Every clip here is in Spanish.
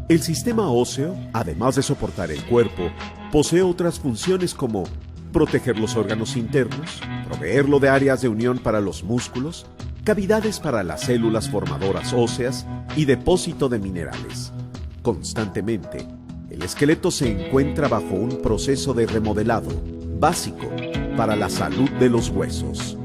El sistema óseo, además de soportar el cuerpo, posee otras funciones como proteger los órganos internos, proveerlo de áreas de unión para los músculos, cavidades para las células formadoras óseas y depósito de minerales. Constantemente, el esqueleto se encuentra bajo un proceso de remodelado básico para la salud de los huesos.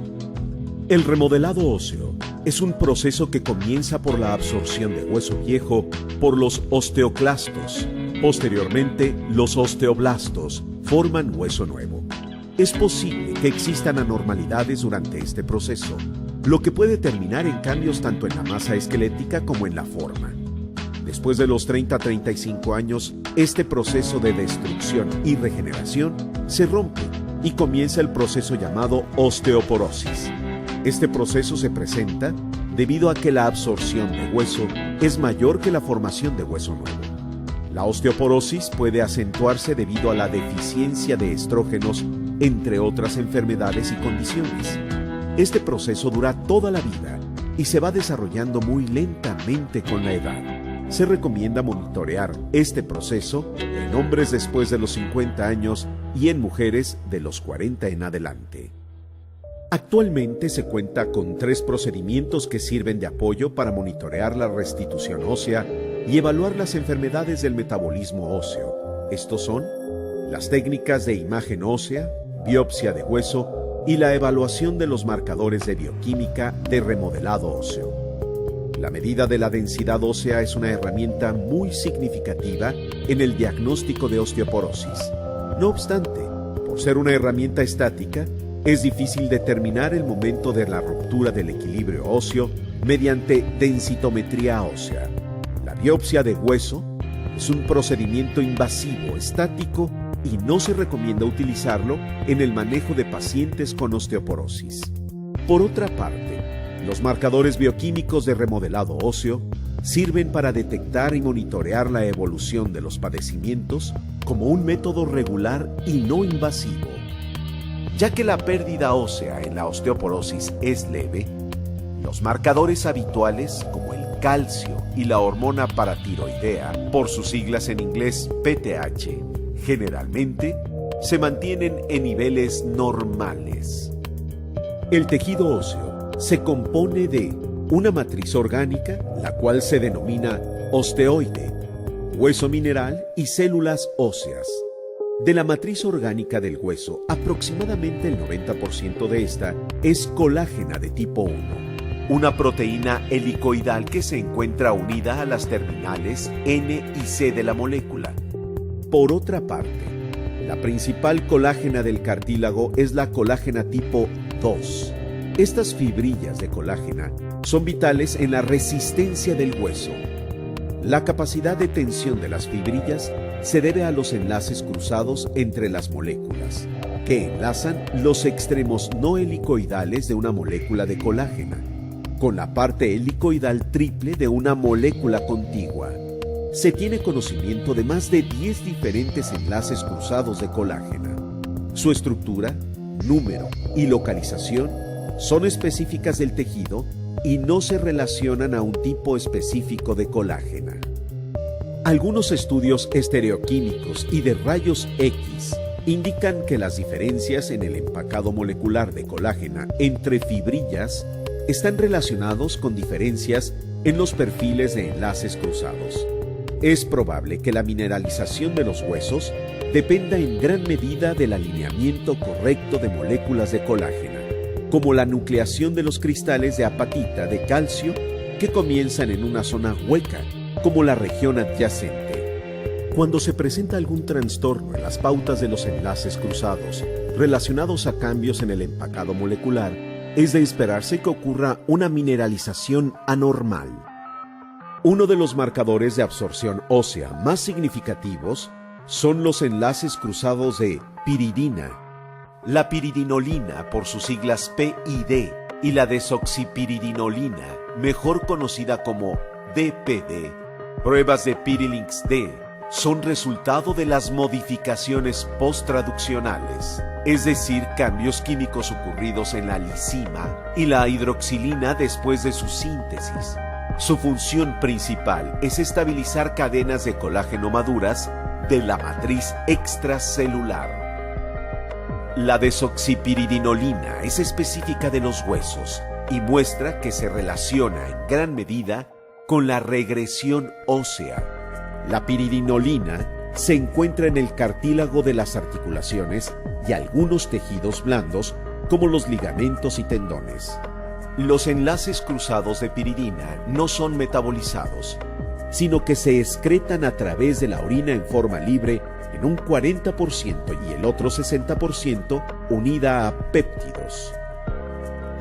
El remodelado óseo es un proceso que comienza por la absorción de hueso viejo por los osteoclastos. Posteriormente, los osteoblastos forman hueso nuevo. Es posible que existan anormalidades durante este proceso, lo que puede terminar en cambios tanto en la masa esquelética como en la forma. Después de los 30 a 35 años, este proceso de destrucción y regeneración se rompe y comienza el proceso llamado osteoporosis. Este proceso se presenta debido a que la absorción de hueso es mayor que la formación de hueso nuevo. La osteoporosis puede acentuarse debido a la deficiencia de estrógenos, entre otras enfermedades y condiciones. Este proceso dura toda la vida y se va desarrollando muy lentamente con la edad. Se recomienda monitorear este proceso en hombres después de los 50 años y en mujeres de los 40 en adelante. Actualmente se cuenta con 3 procedimientos que sirven de apoyo para monitorear la restitución ósea y evaluar las enfermedades del metabolismo óseo. Estos son las técnicas de imagen ósea, biopsia de hueso y la evaluación de los marcadores de bioquímica de remodelado óseo. La medida de la densidad ósea es una herramienta muy significativa en el diagnóstico de osteoporosis. No obstante, por ser una herramienta estática, es difícil determinar el momento de la ruptura del equilibrio óseo mediante densitometría ósea. La biopsia de hueso es un procedimiento invasivo, estático y no se recomienda utilizarlo en el manejo de pacientes con osteoporosis. Por otra parte, los marcadores bioquímicos de remodelado óseo sirven para detectar y monitorear la evolución de los padecimientos como un método regular y no invasivo. Ya que la pérdida ósea en la osteoporosis es leve, los marcadores habituales como el calcio y la hormona paratiroidea, por sus siglas en inglés PTH, generalmente se mantienen en niveles normales. El tejido óseo se compone de una matriz orgánica, la cual se denomina osteoide, hueso mineral y células óseas. De la matriz orgánica del hueso, aproximadamente el 90% de esta es colágena de tipo 1, una proteína helicoidal que se encuentra unida a las terminales N y C de la molécula. Por otra parte, la principal colágena del cartílago es la colágena tipo 2. Estas fibrillas de colágena son vitales en la resistencia del hueso. La capacidad de tensión de las fibrillas se debe a los enlaces cruzados entre las moléculas, que enlazan los extremos no helicoidales de una molécula de colágena, con la parte helicoidal triple de una molécula contigua. Se tiene conocimiento de más de 10 diferentes enlaces cruzados de colágena. Su estructura, número y localización son específicas del tejido y no se relacionan a un tipo específico de colágena. Algunos estudios estereoquímicos y de rayos X indican que las diferencias en el empacado molecular de colágena entre fibrillas están relacionados con diferencias en los perfiles de enlaces cruzados. Es probable que la mineralización de los huesos dependa en gran medida del alineamiento correcto de moléculas de colágena, como la nucleación de los cristales de apatita de calcio que comienzan en una zona hueca, como la región adyacente. Cuando se presenta algún trastorno en las pautas de los enlaces cruzados relacionados a cambios en el empacado molecular, es de esperarse que ocurra una mineralización anormal. Uno de los marcadores de absorción ósea más significativos son los enlaces cruzados de piridina, la piridinolina por sus siglas PID y la desoxipiridinolina, mejor conocida como DPD. Pruebas de Pirilinx D son resultado de las modificaciones posttraduccionales, es decir, cambios químicos ocurridos en la lisina y la hidroxilina después de su síntesis. Su función principal es estabilizar cadenas de colágeno maduras de la matriz extracelular. La desoxipiridinolina es específica de los huesos y muestra que se relaciona en gran medida con la regresión ósea. La piridinolina se encuentra en el cartílago de las articulaciones y algunos tejidos blandos como los ligamentos y tendones. Los enlaces cruzados de piridina no son metabolizados, sino que se excretan a través de la orina en forma libre en un 40% y el otro 60% unida a péptidos.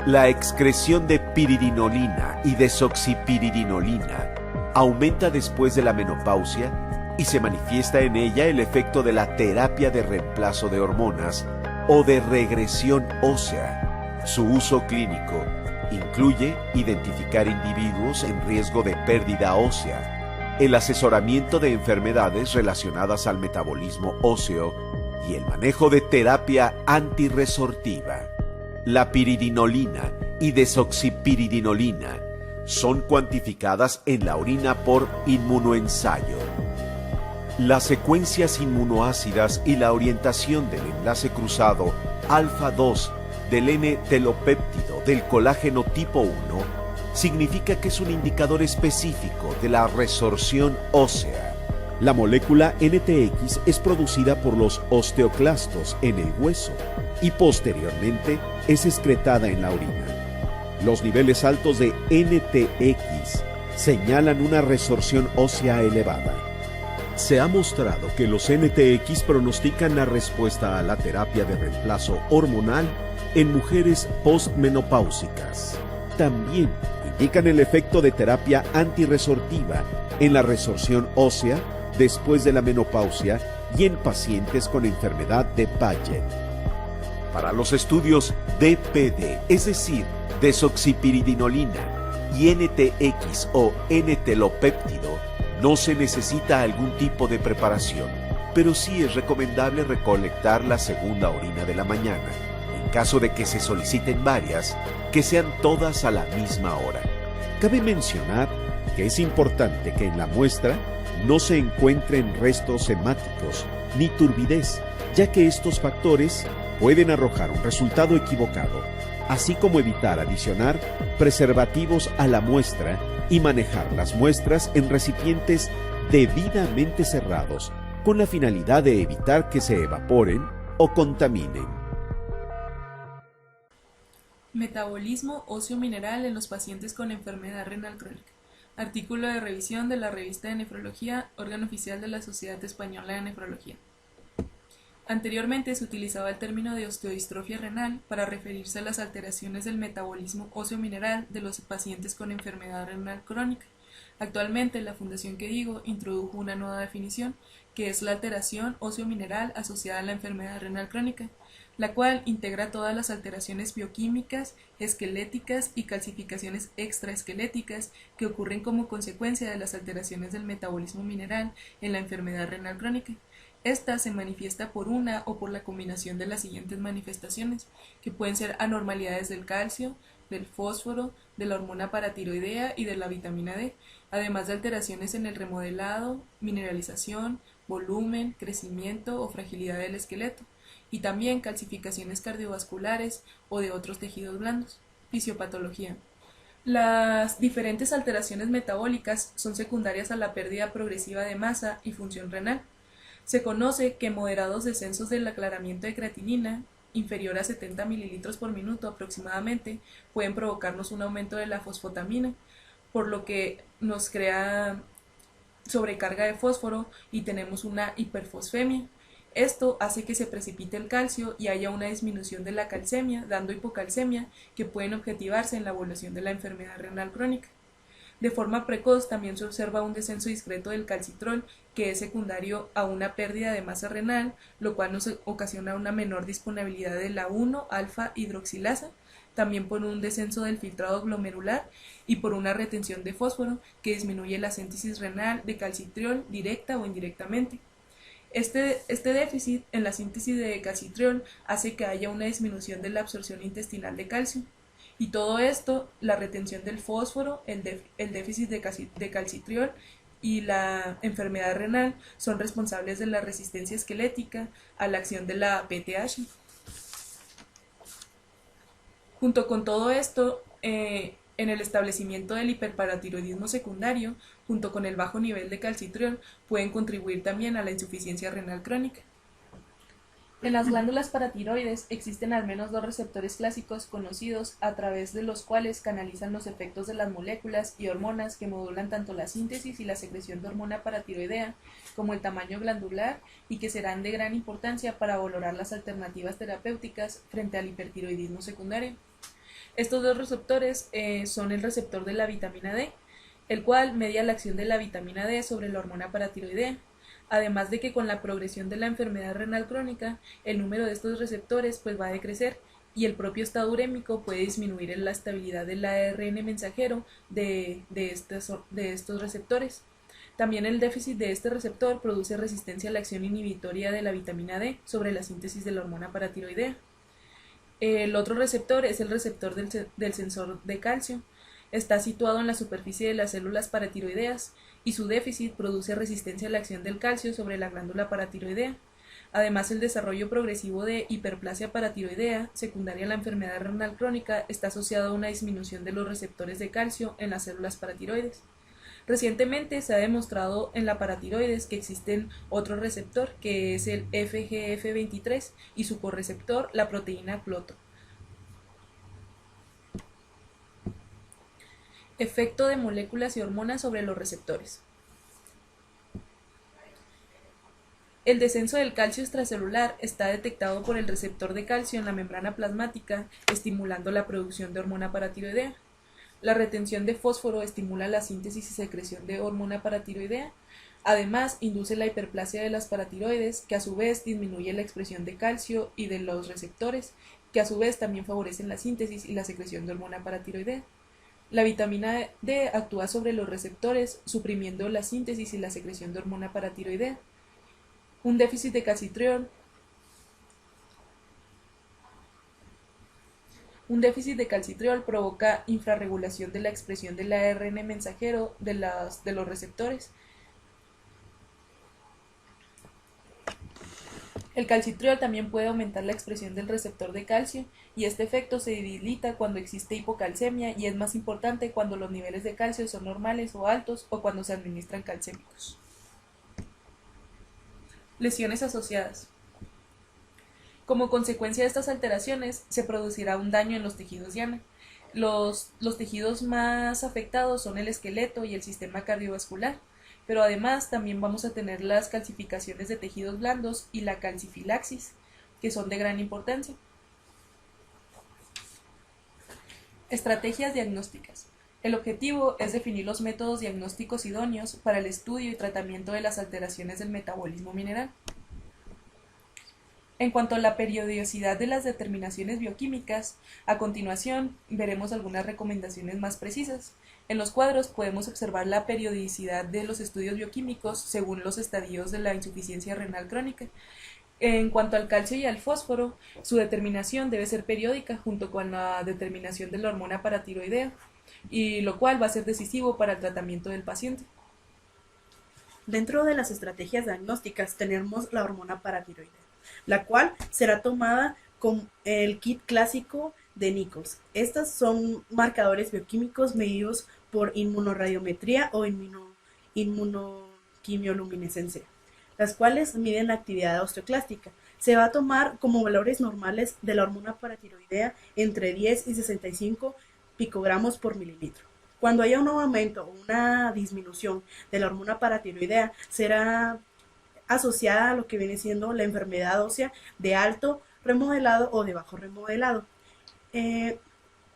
La excreción de piridinolina y desoxipiridinolina aumenta después de la menopausia y se manifiesta en ella el efecto de la terapia de reemplazo de hormonas o de regresión ósea. Su uso clínico incluye identificar individuos en riesgo de pérdida ósea, el asesoramiento de enfermedades relacionadas al metabolismo óseo y el manejo de terapia antirresortiva. La piridinolina y desoxipiridinolina son cuantificadas en la orina por inmunoensayo. Las secuencias inmunoácidas y la orientación del enlace cruzado alfa-2 del N-telopéptido del colágeno tipo 1 significa que es un indicador específico de la resorción ósea. La molécula NTX es producida por los osteoclastos en el hueso y posteriormente es excretada en la orina. Los niveles altos de NTX señalan una resorción ósea elevada. Se ha mostrado que los NTX pronostican la respuesta a la terapia de reemplazo hormonal en mujeres postmenopáusicas. También indican el efecto de terapia antirresortiva en la resorción ósea después de la menopausia y en pacientes con enfermedad de Paget. Para los estudios DPD, es decir, desoxipiridinolina y NTX o N-telopéptido, no se necesita algún tipo de preparación, pero sí es recomendable recolectar la segunda orina de la mañana. En caso de que se soliciten varias, que sean todas a la misma hora. Cabe mencionar que es importante que en la muestra no se encuentren restos hemáticos ni turbidez, ya que estos factores pueden arrojar un resultado equivocado, así como evitar adicionar preservativos a la muestra y manejar las muestras en recipientes debidamente cerrados con la finalidad de evitar que se evaporen o contaminen. Metabolismo óseo mineral en los pacientes con enfermedad renal crónica. Artículo de revisión de la Revista de Nefrología, órgano oficial de la Sociedad Española de Nefrología. Anteriormente se utilizaba el término de osteodistrofia renal para referirse a las alteraciones del metabolismo óseo mineral de los pacientes con enfermedad renal crónica. Actualmente la Fundación que digo introdujo una nueva definición, que es la alteración óseo mineral asociada a la enfermedad renal crónica, la cual integra todas las alteraciones bioquímicas, esqueléticas y calcificaciones extraesqueléticas que ocurren como consecuencia de las alteraciones del metabolismo mineral en la enfermedad renal crónica. Esta se manifiesta por una o por la combinación de las siguientes manifestaciones, que pueden ser anormalidades del calcio, del fósforo, de la hormona paratiroidea y de la vitamina D, además de alteraciones en el remodelado, mineralización, volumen, crecimiento o fragilidad del esqueleto, y también calcificaciones cardiovasculares o de otros tejidos blandos. Fisiopatología. Las diferentes alteraciones metabólicas son secundarias a la pérdida progresiva de masa y función renal. Se conoce que moderados descensos del aclaramiento de creatinina, inferior a 70 mililitros por minuto aproximadamente, pueden provocarnos un aumento de la fosfotamina, por lo que nos crea sobrecarga de fósforo y tenemos una hiperfosfemia. Esto hace que se precipite el calcio y haya una disminución de la calcemia, dando hipocalcemia, que pueden objetivarse en la evolución de la enfermedad renal crónica. De forma precoz también se observa un descenso discreto del calcitrol, que es secundario a una pérdida de masa renal, lo cual nos ocasiona una menor disponibilidad de la 1-alfa-hidroxilasa, también por un descenso del filtrado glomerular y por una retención de fósforo, que disminuye la síntesis renal de calcitriol directa o indirectamente. Este déficit en la síntesis de calcitriol hace que haya una disminución de la absorción intestinal de calcio. Y todo esto, la retención del fósforo, el déficit de calcitriol y la enfermedad renal son responsables de la resistencia esquelética a la acción de la PTH. Junto con todo esto, en el establecimiento del hiperparatiroidismo secundario, junto con el bajo nivel de calcitriol, pueden contribuir también a la insuficiencia renal crónica. En las glándulas paratiroides existen al menos dos receptores clásicos conocidos a través de los cuales canalizan los efectos de las moléculas y hormonas que modulan tanto la síntesis y la secreción de hormona paratiroidea como el tamaño glandular y que serán de gran importancia para valorar las alternativas terapéuticas frente al hipertiroidismo secundario. Estos dos receptores son el receptor de la vitamina D, el cual media la acción de la vitamina D sobre la hormona paratiroidea. Además de que con la progresión de la enfermedad renal crónica, el número de estos receptores va a decrecer y el propio estado urémico puede disminuir en la estabilidad del ARN mensajero de estos receptores. También el déficit de este receptor produce resistencia a la acción inhibitoria de la vitamina D sobre la síntesis de la hormona paratiroidea. El otro receptor es el receptor del sensor de calcio. Está situado en la superficie de las células paratiroideas y su déficit produce resistencia a la acción del calcio sobre la glándula paratiroidea. Además, el desarrollo progresivo de hiperplasia paratiroidea, secundaria a la enfermedad renal crónica, está asociado a una disminución de los receptores de calcio en las células paratiroides. Recientemente se ha demostrado en la paratiroides que existe otro receptor, que es el FGF23, y su correceptor, la proteína cloto. Efecto de moléculas y hormonas sobre los receptores. El descenso del calcio extracelular está detectado por el receptor de calcio en la membrana plasmática, estimulando la producción de hormona paratiroidea. La retención de fósforo estimula la síntesis y secreción de hormona paratiroidea. Además, induce la hiperplasia de las paratiroides, que a su vez disminuye la expresión de calcio y de los receptores, que a su vez también favorecen la síntesis y la secreción de hormona paratiroidea. La vitamina D actúa sobre los receptores, suprimiendo la síntesis y la secreción de hormona paratiroidea. Un déficit de calcitriol provoca infrarregulación de la expresión del ARN mensajero de los receptores. El calcitriol también puede aumentar la expresión del receptor de calcio y este efecto se debilita cuando existe hipocalcemia y es más importante cuando los niveles de calcio son normales o altos o cuando se administran calcémicos. Lesiones asociadas. Como consecuencia de estas alteraciones se producirá un daño en los tejidos diana. Los tejidos más afectados son el esqueleto y el sistema cardiovascular, pero además también vamos a tener las calcificaciones de tejidos blandos y la calcifilaxis, que son de gran importancia. Estrategias diagnósticas. El objetivo es definir los métodos diagnósticos idóneos para el estudio y tratamiento de las alteraciones del metabolismo mineral. En cuanto a la periodicidad de las determinaciones bioquímicas, a continuación veremos algunas recomendaciones más precisas. En los cuadros podemos observar la periodicidad de los estudios bioquímicos según los estadios de la insuficiencia renal crónica. En cuanto al calcio y al fósforo, su determinación debe ser periódica junto con la determinación de la hormona paratiroidea, y lo cual va a ser decisivo para el tratamiento del paciente. Dentro de las estrategias diagnósticas tenemos la hormona paratiroidea, la cual será tomada con el kit clásico de Nichols. Estas son marcadores bioquímicos medidos por inmunoradiometría o inmunoquimioluminescencia, las cuales miden la actividad osteoclástica. Se va a tomar como valores normales de la hormona paratiroidea entre 10 y 65 picogramos por mililitro. Cuando haya un aumento o una disminución de la hormona paratiroidea, será asociada a lo que viene siendo la enfermedad ósea de alto remodelado o de bajo remodelado.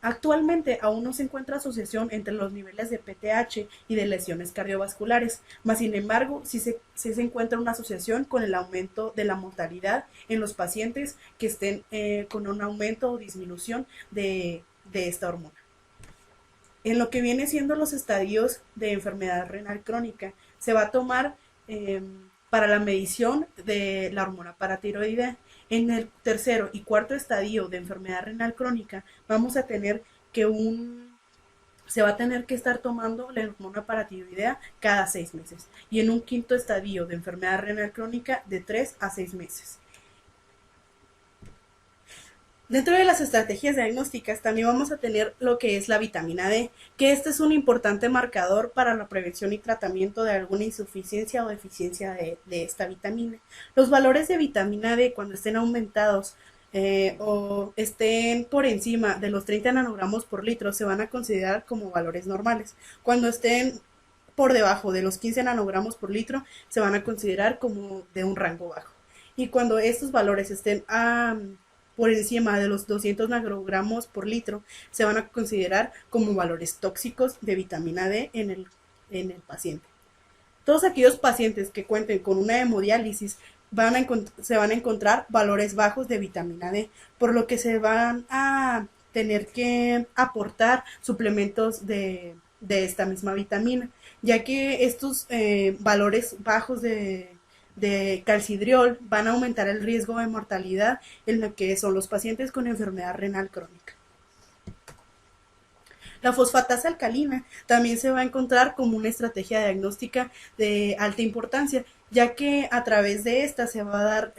Actualmente aún no se encuentra asociación entre los niveles de PTH y de lesiones cardiovasculares, mas sin embargo sí se encuentra una asociación con el aumento de la mortalidad en los pacientes que estén con un aumento o disminución de esta hormona. En lo que viene siendo los estadios de enfermedad renal crónica, se va a tomar para la medición de la hormona paratiroidea. En el tercero y cuarto estadio de enfermedad renal crónica vamos a tener que se va a tener que estar tomando la hormona paratiroidea cada 6 meses y en un quinto estadio de enfermedad renal crónica de 3 a 6 meses. Dentro de las estrategias diagnósticas también vamos a tener lo que es la vitamina D, que este es un importante marcador para la prevención y tratamiento de alguna insuficiencia o deficiencia de esta vitamina. Los valores de vitamina D cuando estén aumentados o estén por encima de los 30 nanogramos por litro se van a considerar como valores normales. Cuando estén por debajo de los 15 nanogramos por litro se van a considerar como de un rango bajo. Y cuando estos valores estén por encima de los 200 nanogramos por litro se van a considerar como valores tóxicos de vitamina D en el paciente. Todos aquellos pacientes que cuenten con una hemodiálisis se van a encontrar valores bajos de vitamina D, por lo que se van a tener que aportar suplementos de esta misma vitamina, ya que estos valores bajos de calcidriol van a aumentar el riesgo de mortalidad en lo que son los pacientes con enfermedad renal crónica. La fosfatasa alcalina también se va a encontrar como una estrategia diagnóstica de alta importancia, ya que a través de esta se va a dar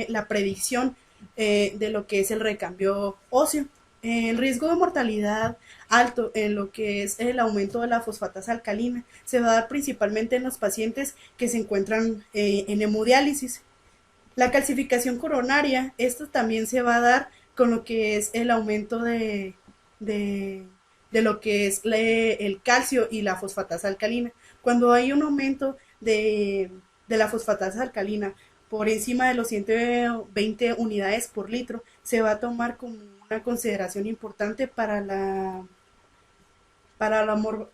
la predicción de lo que es el recambio óseo. El riesgo de mortalidad alto en lo que es el aumento de la fosfatasa alcalina se va a dar principalmente en los pacientes que se encuentran en hemodiálisis. La calcificación coronaria, esto también se va a dar con lo que es el aumento de lo que es el calcio y la fosfatasa alcalina. Cuando hay un aumento de la fosfatasa alcalina por encima de los 120 unidades por litro, se va a tomar como una consideración importante para la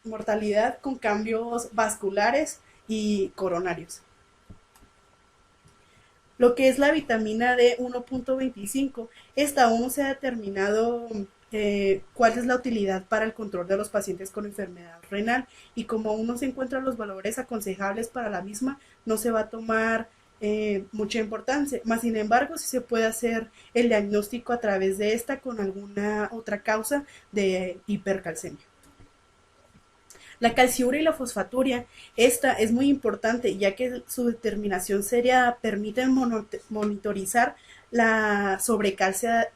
mortalidad con cambios vasculares y coronarios. Lo que es la vitamina D 1.25, esta aún no se ha determinado cuál es la utilidad para el control de los pacientes con enfermedad renal, y como aún no se encuentran los valores aconsejables para la misma, no se va a tomar mucha importancia, más sin embargo sí se puede hacer el diagnóstico a través de esta con alguna otra causa de hipercalcemia. La calciuria y la fosfaturia, esta es muy importante ya que su determinación seria permite monitorizar la sobrecarga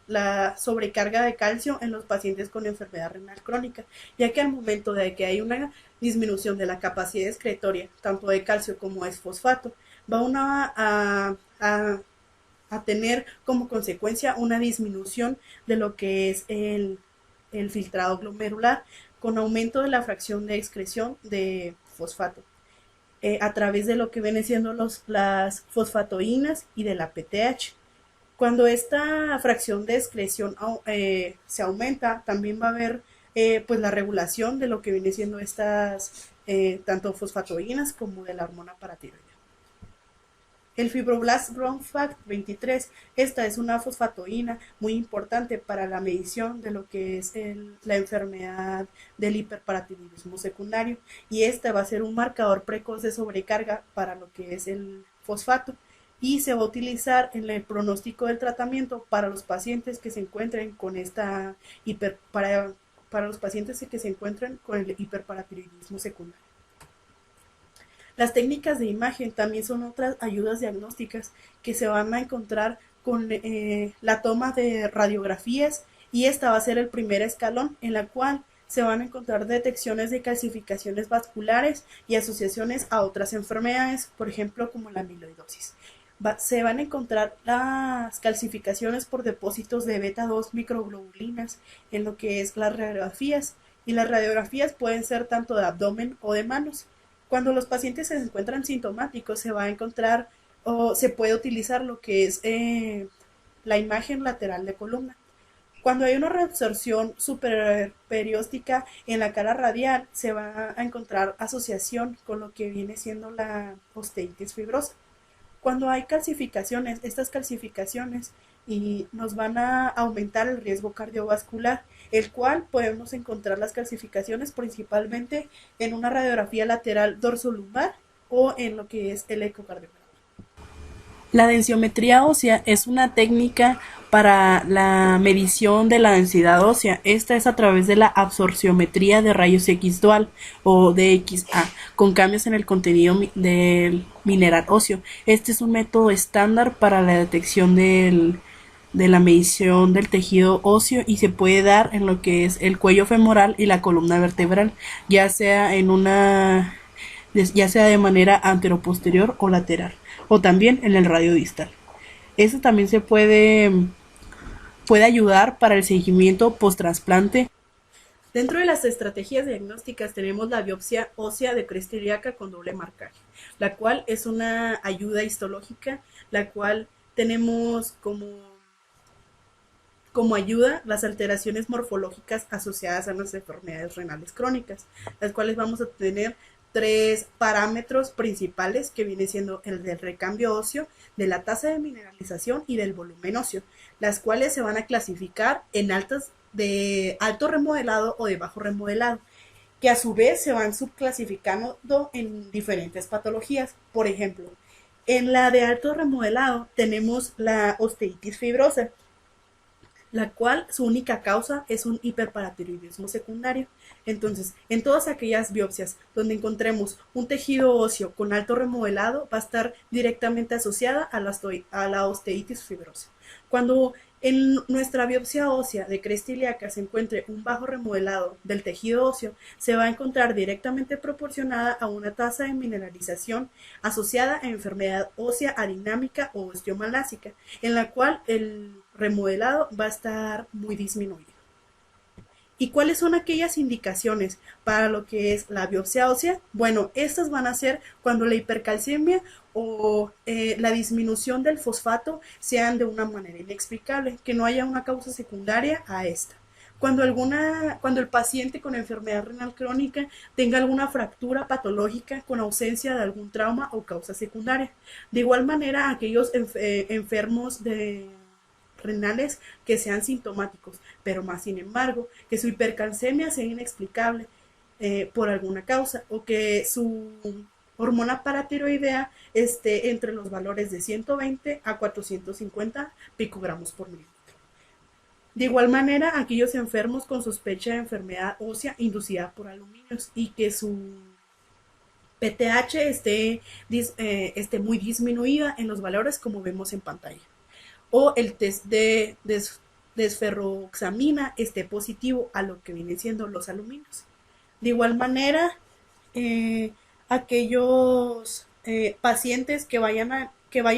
de calcio en los pacientes con enfermedad renal crónica, ya que al momento de que hay una disminución de la capacidad excretoria, tanto de calcio como de fosfato, va a tener como consecuencia una disminución de lo que es el filtrado glomerular, con aumento de la fracción de excreción de fosfato a través de lo que vienen siendo las fosfatoínas y de la PTH. Cuando esta fracción de excreción se aumenta, también va a haber pues la regulación de lo que viene siendo estas tanto fosfatoínas como de la hormona paratiroidea. El fibroblast growth factor 23, esta es una fosfatoína muy importante para la medición de lo que es la enfermedad del hiperparatiroidismo secundario, y esta va a ser un marcador precoz de sobrecarga para lo que es el fosfato, y se va a utilizar en el pronóstico del tratamiento para los pacientes que se encuentren con esta para los pacientes que se encuentran con el hiperparatiroidismo secundario. Las técnicas de imagen también son otras ayudas diagnósticas que se van a encontrar con la toma de radiografías, y esta va a ser el primer escalón en la cual se van a encontrar detecciones de calcificaciones vasculares y asociaciones a otras enfermedades, por ejemplo como la amiloidosis. Se van a encontrar las calcificaciones por depósitos de beta 2 microglobulinas en lo que es las radiografías, y las radiografías pueden ser tanto de abdomen o de manos. Cuando los pacientes se encuentran sintomáticos, se va a encontrar o se puede utilizar lo que es la imagen lateral de columna. Cuando hay una reabsorción superperióstica en la cara radial, se va a encontrar asociación con lo que viene siendo la osteitis fibrosa. Cuando hay calcificaciones, estas calcificaciones nos van a aumentar el riesgo cardiovascular, el cual podemos encontrar las calcificaciones principalmente en una radiografía lateral dorsolumbar o en lo que es el ecocardiograma. La densiometría ósea es una técnica para la medición de la densidad ósea. Esta es a través de la absorciometría de rayos X dual o DXA, con cambios en el contenido del mineral óseo. Este es un método estándar para la detección de la medición del tejido óseo y se puede dar en lo que es el cuello femoral y la columna vertebral, ya sea de manera anteroposterior o lateral, o también en el radio distal. Esto también puede ayudar para el seguimiento post-trasplante. Dentro de las estrategias diagnósticas tenemos la biopsia ósea de cresta ilíaca con doble marcaje, la cual es una ayuda histológica, la cual tenemos como ayuda las alteraciones morfológicas asociadas a las enfermedades renales crónicas, las cuales vamos a tener 3 parámetros principales que viene siendo el del recambio óseo, de la tasa de mineralización y del volumen óseo, las cuales se van a clasificar en de alto remodelado o de bajo remodelado, que a su vez se van subclasificando en diferentes patologías. Por ejemplo, en la de alto remodelado tenemos la osteitis fibrosa, la cual su única causa es un hiperparatiroidismo secundario. Entonces, en todas aquellas biopsias donde encontremos un tejido óseo con alto remodelado, va a estar directamente asociada a la osteitis fibrosa. Cuando en nuestra biopsia ósea de cresta ilíaca se encuentre un bajo remodelado del tejido óseo, se va a encontrar directamente proporcionada a una tasa de mineralización asociada a enfermedad ósea adinámica o osteomalásica, en la cual el remodelado va a estar muy disminuido. ¿Y cuáles son aquellas indicaciones para lo que es la biopsia ósea? Bueno, estas van a ser cuando la hipercalcemia o la disminución del fosfato sean de una manera inexplicable, que no haya una causa secundaria a esta. Cuando el paciente con enfermedad renal crónica tenga alguna fractura patológica con ausencia de algún trauma o causa secundaria. De igual manera, aquellos enfermos renales que sean sintomáticos, pero más sin embargo, que su hipercalcemia sea inexplicable por alguna causa, o que su hormona paratiroidea esté entre los valores de 120 a 450 picogramos por mililitro. De igual manera, aquellos enfermos con sospecha de enfermedad ósea inducida por aluminios y que su PTH esté muy disminuida en los valores como vemos en pantalla, o el test de desferroxamina esté positivo a lo que vienen siendo los aluminios. De igual manera, aquellos pacientes que vayan a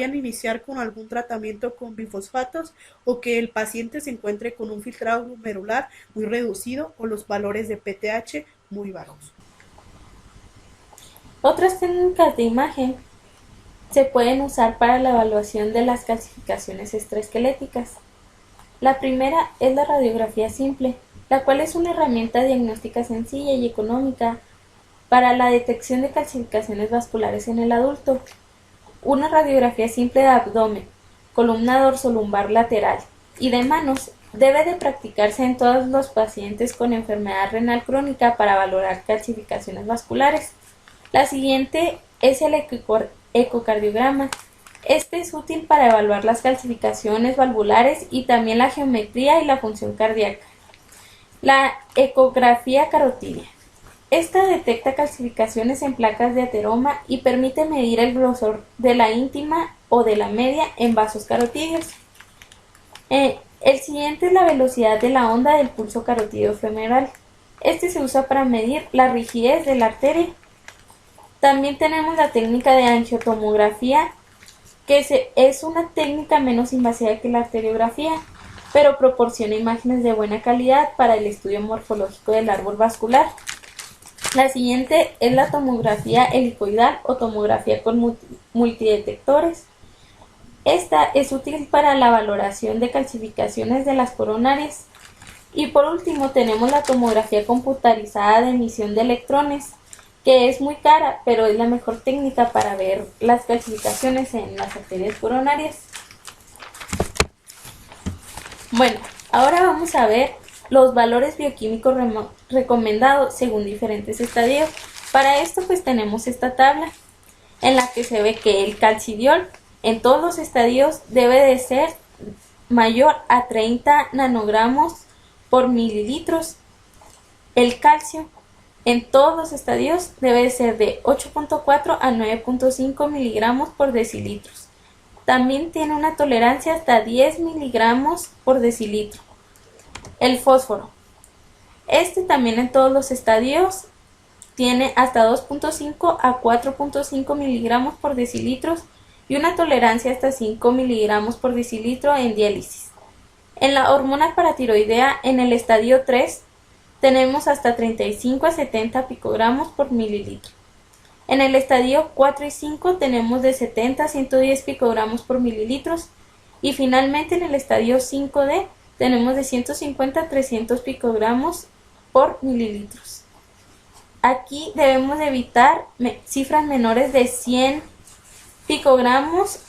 iniciar con algún tratamiento con bifosfatos, o que el paciente se encuentre con un filtrado glomerular muy reducido o los valores de PTH muy bajos. Otras técnicas de imagen se pueden usar para la evaluación de las calcificaciones extraesqueléticas. La primera es la radiografía simple, la cual es una herramienta diagnóstica sencilla y económica para la detección de calcificaciones vasculares en el adulto. Una radiografía simple de abdomen, columna dorsolumbar lateral y de manos debe de practicarse en todos los pacientes con enfermedad renal crónica para valorar calcificaciones vasculares. La siguiente es el ecocardiograma. Este es útil para evaluar las calcificaciones valvulares y también la geometría y la función cardíaca. La ecografía carotidia. Esta detecta calcificaciones en placas de ateroma y permite medir el grosor de la íntima o de la media en vasos carotídeos. El siguiente es la velocidad de la onda del pulso carotídeo femoral. Este se usa para medir la rigidez de la arteria. También tenemos la técnica de angiotomografía, que es una técnica menos invasiva que la arteriografía, pero proporciona imágenes de buena calidad para el estudio morfológico del árbol vascular. La siguiente es la tomografía helicoidal o tomografía con multidetectores. Esta es útil para la valoración de calcificaciones de las coronarias. Y por último tenemos la tomografía computarizada de emisión de electrones, que es muy cara, pero es la mejor técnica para ver las calcificaciones en las arterias coronarias. Bueno, ahora vamos a ver los valores bioquímicos recomendados según diferentes estadios. Para esto pues tenemos esta tabla en la que se ve que el calcidiol en todos los estadios debe de ser mayor a 30 nanogramos por mililitros. El calcio en todos los estadios debe de ser de 8.4 a 9.5 miligramos por decilitros. También tiene una tolerancia hasta 10 miligramos por decilitro. El fósforo. Este también en todos los estadios tiene hasta 2.5 a 4.5 miligramos por decilitros y una tolerancia hasta 5 miligramos por decilitro en diálisis. En la hormona paratiroidea, en el estadio 3, tenemos hasta 35 a 70 picogramos por mililitro. En el estadio 4 y 5 tenemos de 70 a 110 picogramos por mililitros. Y finalmente en el estadio 5D tenemos de 150 a 300 picogramos por mililitros. Aquí debemos de evitar cifras menores de 100 picogramos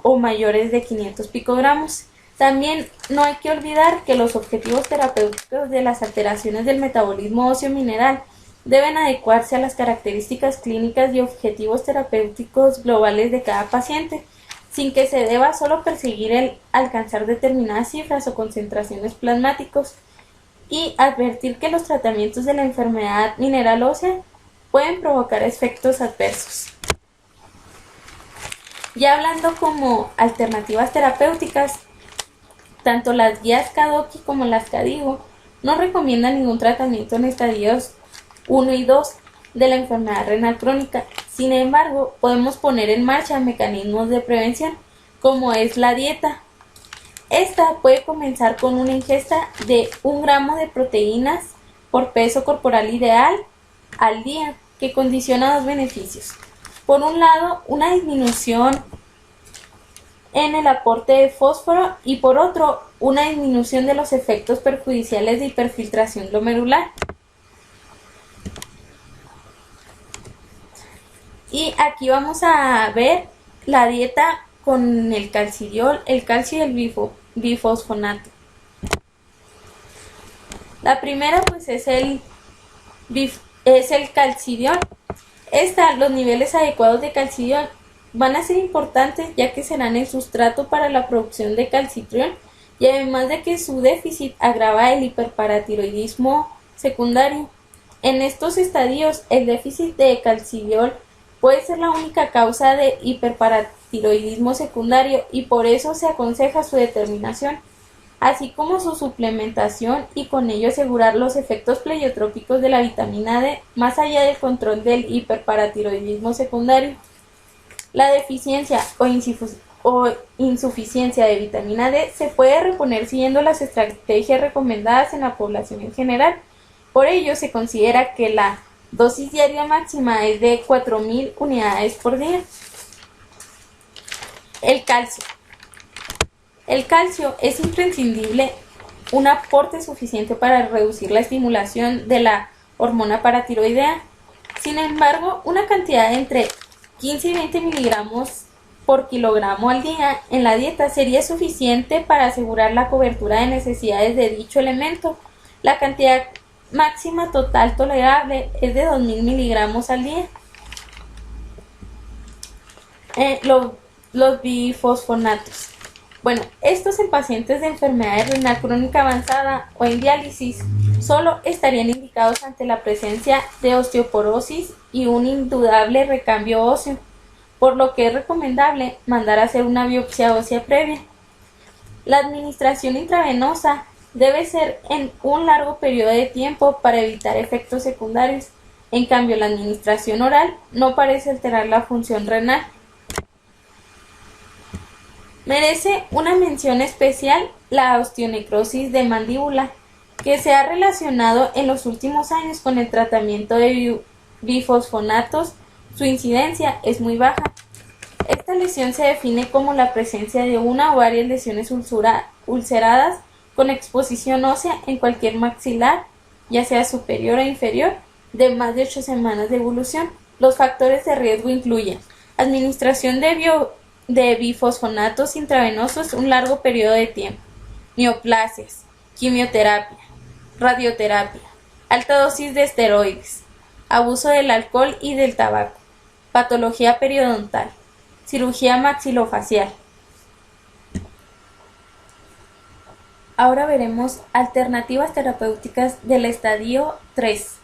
o mayores de 500 picogramos. También no hay que olvidar que los objetivos terapéuticos de las alteraciones del metabolismo óseo mineral deben adecuarse a las características clínicas y objetivos terapéuticos globales de cada paciente, sin que se deba solo perseguir el alcanzar determinadas cifras o concentraciones plasmáticos, y advertir que los tratamientos de la enfermedad mineral ósea pueden provocar efectos adversos. Ya hablando como alternativas terapéuticas, tanto las guías Kadoki como las KDIGO no recomiendan ningún tratamiento en estadios 1 y 2 de la enfermedad renal crónica. Sin embargo, podemos poner en marcha mecanismos de prevención, como es la dieta. Esta puede comenzar con una ingesta de 1 gramo de proteínas por peso corporal ideal al día, que condiciona dos beneficios. Por un lado, una disminución en el aporte de fósforo y por otro, una disminución de los efectos perjudiciales de hiperfiltración glomerular. Y aquí vamos a ver la dieta con el calcidiol, el calcio y el bifosfonato. La primera pues es el calcidiol. Los niveles adecuados de calcidiol van a ser importantes, ya que serán el sustrato para la producción de calcitriol, y además de que su déficit agrava el hiperparatiroidismo secundario. En estos estadios, el déficit de calcidiol puede ser la única causa de hiperparatiroidismo secundario, y por eso se aconseja su determinación, así como su suplementación, y con ello asegurar los efectos pleiotrópicos de la vitamina D, más allá del control del hiperparatiroidismo secundario. La deficiencia o insuficiencia de vitamina D se puede reponer siguiendo las estrategias recomendadas en la población en general. Por ello, se considera que la dosis diaria máxima es de 4.000 unidades por día. El calcio. El calcio es imprescindible, un aporte suficiente para reducir la estimulación de la hormona paratiroidea. Sin embargo, una cantidad de entre 15 y 20 miligramos por kilogramo al día en la dieta sería suficiente para asegurar la cobertura de necesidades de dicho elemento. La cantidad máxima total tolerable es de 2.000 miligramos al día. Los bifosfonatos. Bueno, estos en pacientes de enfermedad renal crónica avanzada o en diálisis solo estarían indicados ante la presencia de osteoporosis y un indudable recambio óseo, por lo que es recomendable mandar a hacer una biopsia ósea previa. La administración intravenosa debe ser en un largo periodo de tiempo para evitar efectos secundarios. En cambio, la administración oral no parece alterar la función renal. Merece una mención especial la osteonecrosis de mandíbula, que se ha relacionado en los últimos años con el tratamiento de bifosfonatos. Su incidencia es muy baja. Esta lesión se define como la presencia de una o varias lesiones ulceradas con exposición ósea en cualquier maxilar, ya sea superior o inferior, de más de 8 semanas de evolución. Los factores de riesgo incluyen administración de bifosfonatos intravenosos un largo periodo de tiempo, neoplasias, quimioterapia, radioterapia, alta dosis de esteroides, abuso del alcohol y del tabaco, patología periodontal, cirugía maxilofacial. Ahora veremos alternativas terapéuticas del estadio 3.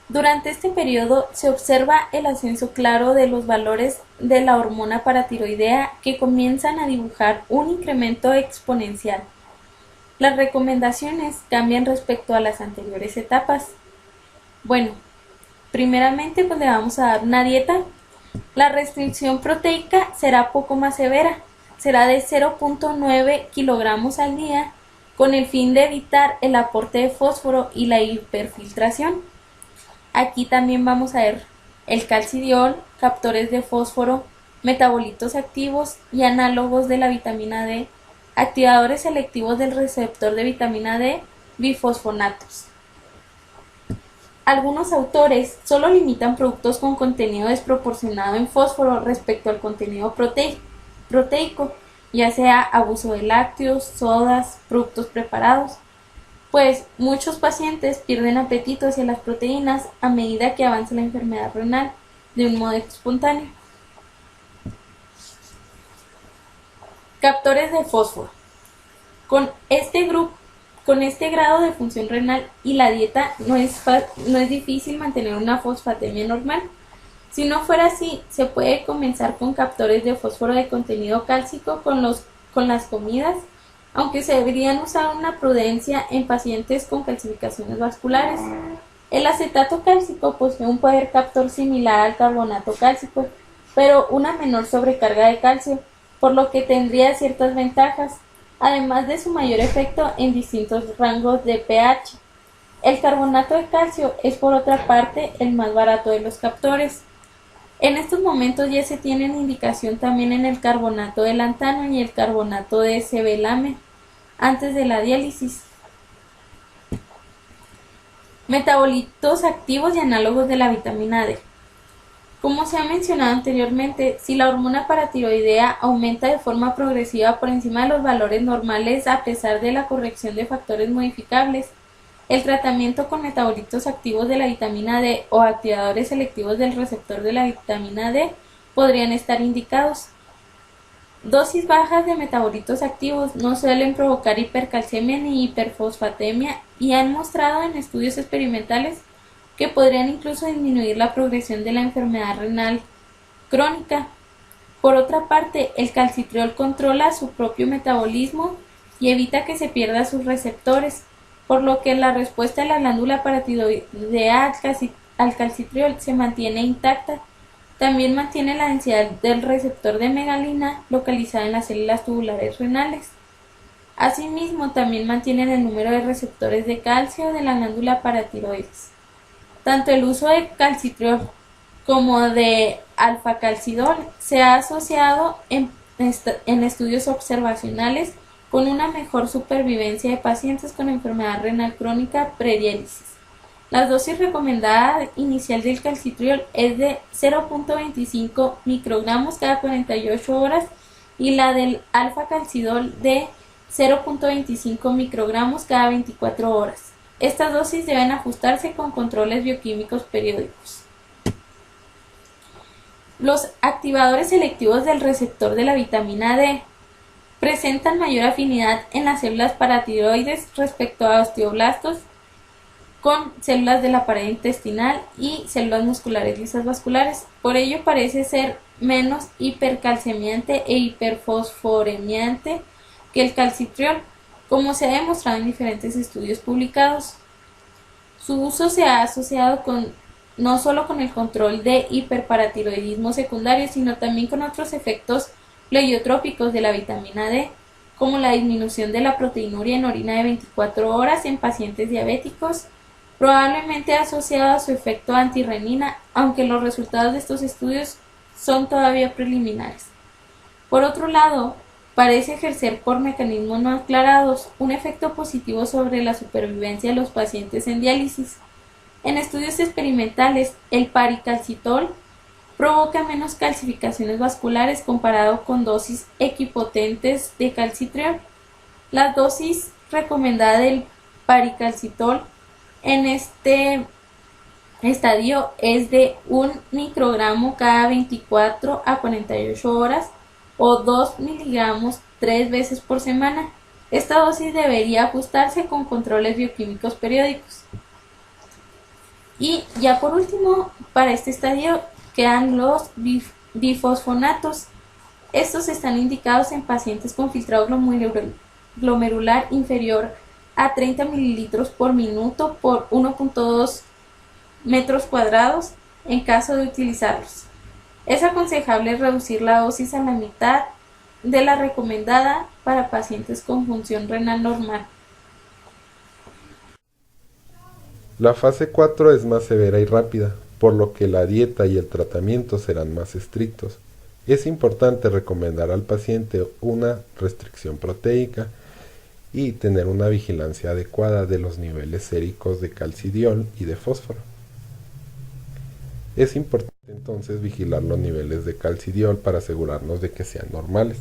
Durante este periodo se observa el ascenso claro de los valores de la hormona paratiroidea que comienzan a dibujar un incremento exponencial. Las recomendaciones cambian respecto a las anteriores etapas. Bueno, primeramente pues le vamos a dar una dieta. La restricción proteica será poco más severa, será de 0.9 kilogramos al día, con el fin de evitar el aporte de fósforo y la hiperfiltración. Aquí también vamos a ver el calcidiol, captores de fósforo, metabolitos activos y análogos de la vitamina D, activadores selectivos del receptor de vitamina D, bifosfonatos. Algunos autores solo limitan productos con contenido desproporcionado en fósforo respecto al contenido proteico, ya sea abuso de lácteos, sodas, productos preparados, pues muchos pacientes pierden apetito hacia las proteínas a medida que avanza la enfermedad renal de un modo espontáneo. Captores de fósforo. Con este grado de función renal y la dieta no es difícil mantener una fosfatemia normal. Si no fuera así, se puede comenzar con captores de fósforo de contenido cálcico con las comidas, aunque se deberían usar una prudencia en pacientes con calcificaciones vasculares. El acetato cálcico posee un poder captor similar al carbonato cálcico, pero una menor sobrecarga de calcio, por lo que tendría ciertas ventajas, además de su mayor efecto en distintos rangos de pH. El carbonato de calcio es, por otra parte, el más barato de los captores. En estos momentos ya se tienen indicación también en el carbonato de lantano y el carbonato de sebelame antes de la diálisis. Metabolitos activos y análogos de la vitamina D. Como se ha mencionado anteriormente, si la hormona paratiroidea aumenta de forma progresiva por encima de los valores normales a pesar de la corrección de factores modificables, el tratamiento con metabolitos activos de la vitamina D o activadores selectivos del receptor de la vitamina D podrían estar indicados. Dosis bajas de metabolitos activos no suelen provocar hipercalcemia ni hiperfosfatemia y han mostrado en estudios experimentales que podrían incluso disminuir la progresión de la enfermedad renal crónica. Por otra parte, el calcitriol controla su propio metabolismo y evita que se pierda sus receptores, por lo que la respuesta de la glándula paratiroidea al calcitriol se mantiene intacta. También mantiene la densidad del receptor de megalina localizada en las células tubulares renales. Asimismo, también mantienen el número de receptores de calcio de la glándula paratiroides. Tanto el uso de calcitriol como de alfacalcidol se ha asociado en estudios observacionales con una mejor supervivencia de pacientes con enfermedad renal crónica prediálisis. La dosis recomendada inicial del calcitriol es de 0.25 microgramos cada 48 horas y la del alfacalcidol de 0.25 microgramos cada 24 horas. Estas dosis deben ajustarse con controles bioquímicos periódicos. Los activadores selectivos del receptor de la vitamina D presentan mayor afinidad en las células paratiroides respecto a osteoblastos con células de la pared intestinal y células musculares lisas vasculares. Por ello parece ser menos hipercalcemiante e hiperfosforemiante que el calcitriol, como se ha demostrado en diferentes estudios publicados. Su uso se ha asociado no solo con el control de hiperparatiroidismo secundario, sino también con otros efectos pleiotrópicos de la vitamina D, como la disminución de la proteinuria en orina de 24 horas en pacientes diabéticos, probablemente asociado a su efecto antirrenina, aunque los resultados de estos estudios son todavía preliminares. Por otro lado, parece ejercer por mecanismos no aclarados un efecto positivo sobre la supervivencia de los pacientes en diálisis. En estudios experimentales, el paricalcitol provoca menos calcificaciones vasculares comparado con dosis equipotentes de calcitriol. La dosis recomendada del paricalcitol en este estadio es de 1 microgramo cada 24 a 48 horas o 2 miligramos 3 veces por semana. Esta dosis debería ajustarse con controles bioquímicos periódicos. Y ya por último, para este estadio quedan los bifosfonatos. Estos están indicados en pacientes con filtrado glomerular inferior a 30 mililitros por minuto por 1.2 metros cuadrados en caso de utilizarlos. Es aconsejable reducir la dosis a la mitad de la recomendada para pacientes con función renal normal. La fase 4 es más severa y rápida, por lo que la dieta y el tratamiento serán más estrictos. Es importante recomendar al paciente una restricción proteica y tener una vigilancia adecuada de los niveles séricos de calcidiol y de fósforo. Es importante entonces vigilar los niveles de calcidiol para asegurarnos de que sean normales.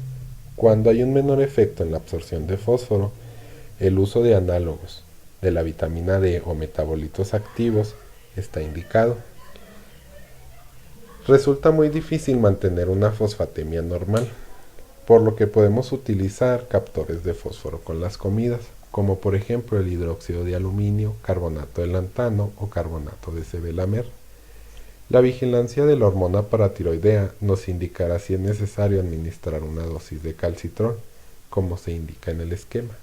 Cuando hay un menor efecto en la absorción de fósforo, el uso de análogos de la vitamina D o metabolitos activos está indicado. Resulta muy difícil mantener una fosfatemia normal, por lo que podemos utilizar captores de fósforo con las comidas, como por ejemplo el hidróxido de aluminio, carbonato de lantano o carbonato de sebelamer. La vigilancia de la hormona paratiroidea nos indicará si es necesario administrar una dosis de calcitrol, como se indica en el esquema.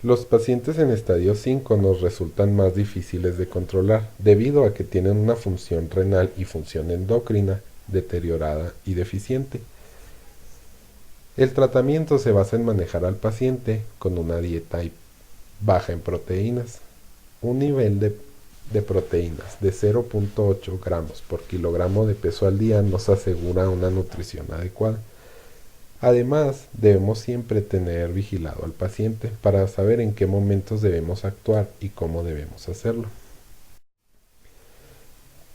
Los pacientes en estadio 5 nos resultan más difíciles de controlar debido a que tienen una función renal y función endocrina deteriorada y deficiente. El tratamiento se basa en manejar al paciente con una dieta baja en proteínas. Un nivel de proteínas de 0.8 gramos por kilogramo de peso al día nos asegura una nutrición adecuada. Además, debemos siempre tener vigilado al paciente para saber en qué momentos debemos actuar y cómo debemos hacerlo.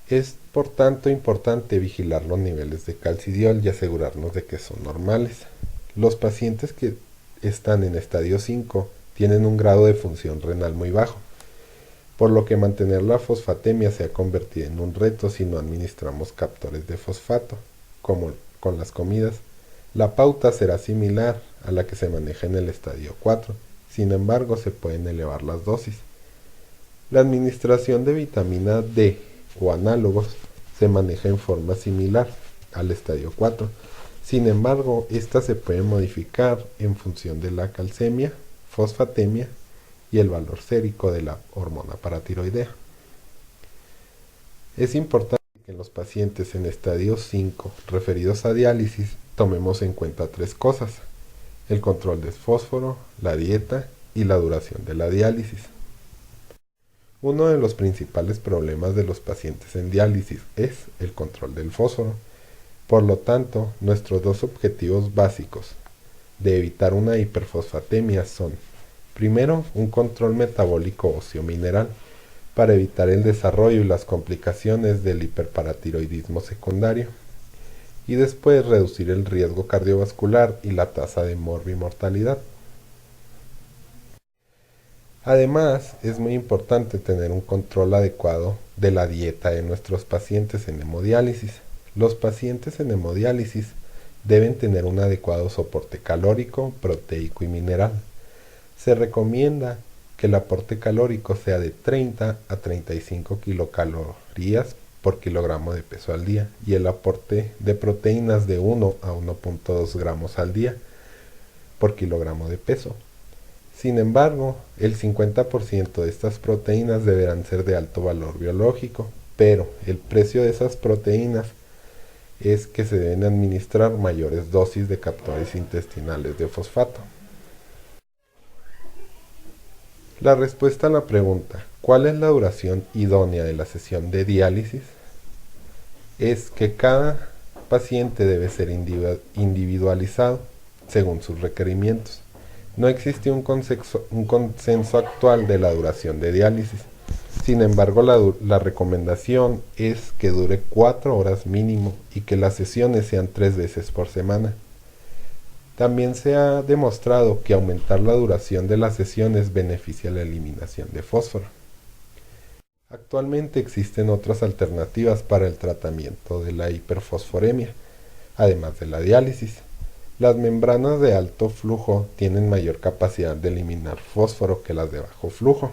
Es por tanto importante vigilar los niveles de calcidiol y asegurarnos de que son normales. Los pacientes que están en estadio 5 tienen un grado de función renal muy bajo, por lo que mantener la fosfatemia se ha convertido en un reto si no administramos captores de fosfato, como con las comidas. La pauta será similar a la que se maneja en el estadio 4, sin embargo se pueden elevar las dosis. La administración de vitamina D o análogos se maneja en forma similar al estadio 4, sin embargo esta se puede modificar en función de la calcemia, fosfatemia y el valor sérico de la hormona paratiroidea. Es importante que en los pacientes en estadio 5 referidos a diálisis tomemos en cuenta 3 cosas: el control de fósforo, la dieta y la duración de la diálisis. Uno de los principales problemas de los pacientes en diálisis es el control del fósforo. Por lo tanto, nuestros dos objetivos básicos de evitar una hiperfosfatemia son: primero, un control metabólico óseo mineral para evitar el desarrollo y las complicaciones del hiperparatiroidismo secundario, y después reducir el riesgo cardiovascular y la tasa de morbimortalidad. Además, es muy importante tener un control adecuado de la dieta de nuestros pacientes en hemodiálisis. Los pacientes en hemodiálisis deben tener un adecuado soporte calórico, proteico y mineral. Se recomienda que el aporte calórico sea de 30 a 35 kilocalorías por kilogramo de peso al día y el aporte de proteínas de 1 a 1.2 gramos al día por kilogramo de peso. Sin embargo, el 50% de estas proteínas deberán ser de alto valor biológico, pero el precio de esas proteínas es que se deben administrar mayores dosis de captores intestinales de fosfato. La respuesta a la pregunta ¿cuál es la duración idónea de la sesión de diálisis? Es que cada paciente debe ser individualizado según sus requerimientos. No existe un consenso actual de la duración de diálisis. Sin embargo, la recomendación es que dure 4 horas mínimo y que las sesiones sean 3 veces por semana. También se ha demostrado que aumentar la duración de las sesiones beneficia la eliminación de fósforo. Actualmente existen otras alternativas para el tratamiento de la hiperfosforemia, además de la diálisis. Las membranas de alto flujo tienen mayor capacidad de eliminar fósforo que las de bajo flujo,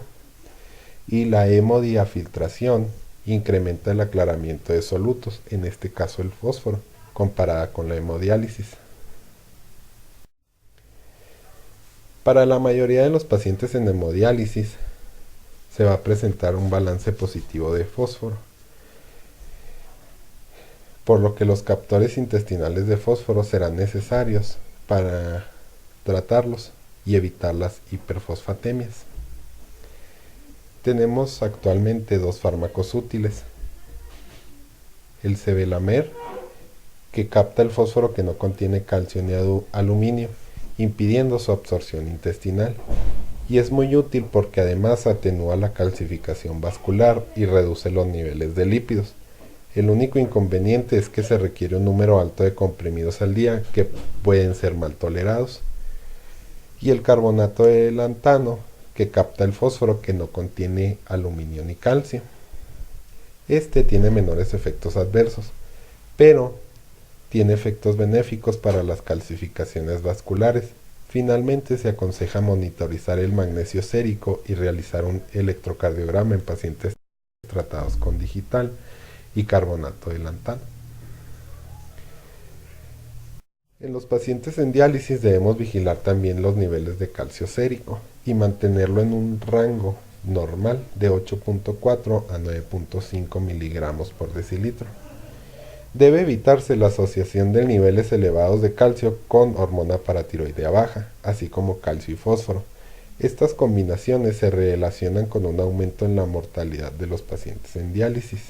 y la hemodiafiltración incrementa el aclaramiento de solutos, en este caso el fósforo, comparada con la hemodiálisis. Para la mayoría de los pacientes en hemodiálisis se va a presentar un balance positivo de fósforo, por lo que los captores intestinales de fósforo serán necesarios para tratarlos y evitar las hiperfosfatemias. Tenemos actualmente dos fármacos útiles: el sevelamer, que capta el fósforo que no contiene calcio ni aluminio, impidiendo su absorción intestinal, y es muy útil porque además atenúa la calcificación vascular y reduce los niveles de lípidos. El único inconveniente es que se requiere un número alto de comprimidos al día que pueden ser mal tolerados. Y el carbonato de lantano, que capta el fósforo que no contiene aluminio ni calcio. Este tiene menores efectos adversos, pero tiene efectos benéficos para las calcificaciones vasculares. Finalmente, se aconseja monitorizar el magnesio sérico y realizar un electrocardiograma en pacientes tratados con digital y carbonato de lantano. En los pacientes en diálisis debemos vigilar también los niveles de calcio sérico y mantenerlo en un rango normal de 8.4 a 9.5 miligramos por decilitro. Debe evitarse la asociación de niveles elevados de calcio con hormona paratiroidea baja, así como calcio y fósforo. Estas combinaciones se relacionan con un aumento en la mortalidad de los pacientes en diálisis.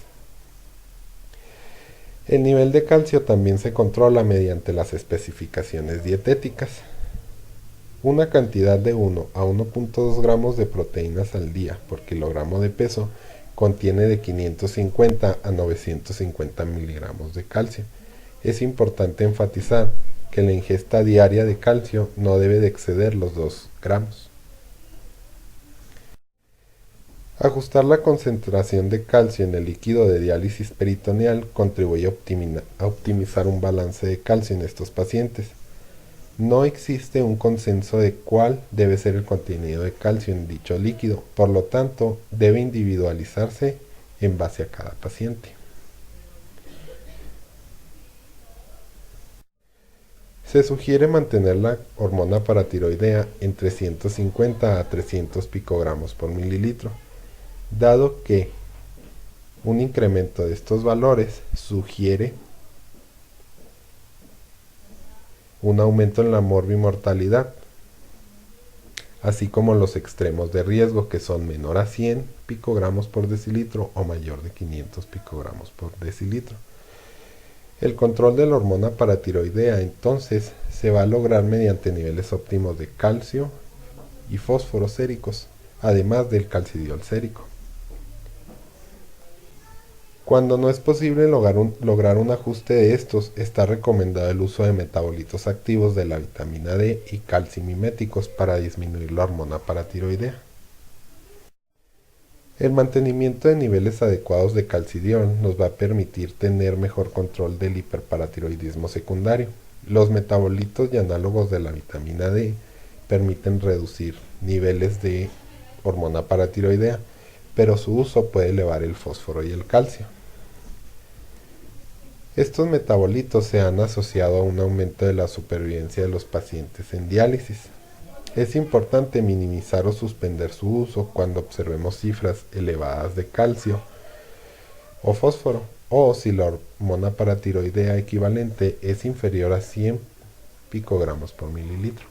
El nivel de calcio también se controla mediante las especificaciones dietéticas. Una cantidad de 1 a 1.2 gramos de proteínas al día por kilogramo de peso contiene de 550 a 950 miligramos de calcio. Es importante enfatizar que la ingesta diaria de calcio no debe de exceder los 2 gramos. Ajustar la concentración de calcio en el líquido de diálisis peritoneal contribuye a optimizar un balance de calcio en estos pacientes. No existe un consenso de cuál debe ser el contenido de calcio en dicho líquido, por lo tanto, debe individualizarse en base a cada paciente. Se sugiere mantener la hormona paratiroidea entre 150 a 300 picogramos por mililitro, dado que un incremento de estos valores sugiere un aumento en la morbimortalidad, así como los extremos de riesgo, que son menor a 100 picogramos por decilitro o mayor de 500 picogramos por decilitro. El control de la hormona paratiroidea entonces se va a lograr mediante niveles óptimos de calcio y fósforo séricos, además del calcidiol sérico. Cuando no es posible lograr un ajuste de estos, está recomendado el uso de metabolitos activos de la vitamina D y calcimiméticos para disminuir la hormona paratiroidea. El mantenimiento de niveles adecuados de calcidiol nos va a permitir tener mejor control del hiperparatiroidismo secundario. Los metabolitos y análogos de la vitamina D permiten reducir niveles de hormona paratiroidea, pero su uso puede elevar el fósforo y el calcio. Estos metabolitos se han asociado a un aumento de la supervivencia de los pacientes en diálisis. Es importante minimizar o suspender su uso cuando observemos cifras elevadas de calcio o fósforo, o si la hormona paratiroidea equivalente es inferior a 100 picogramos por mililitro.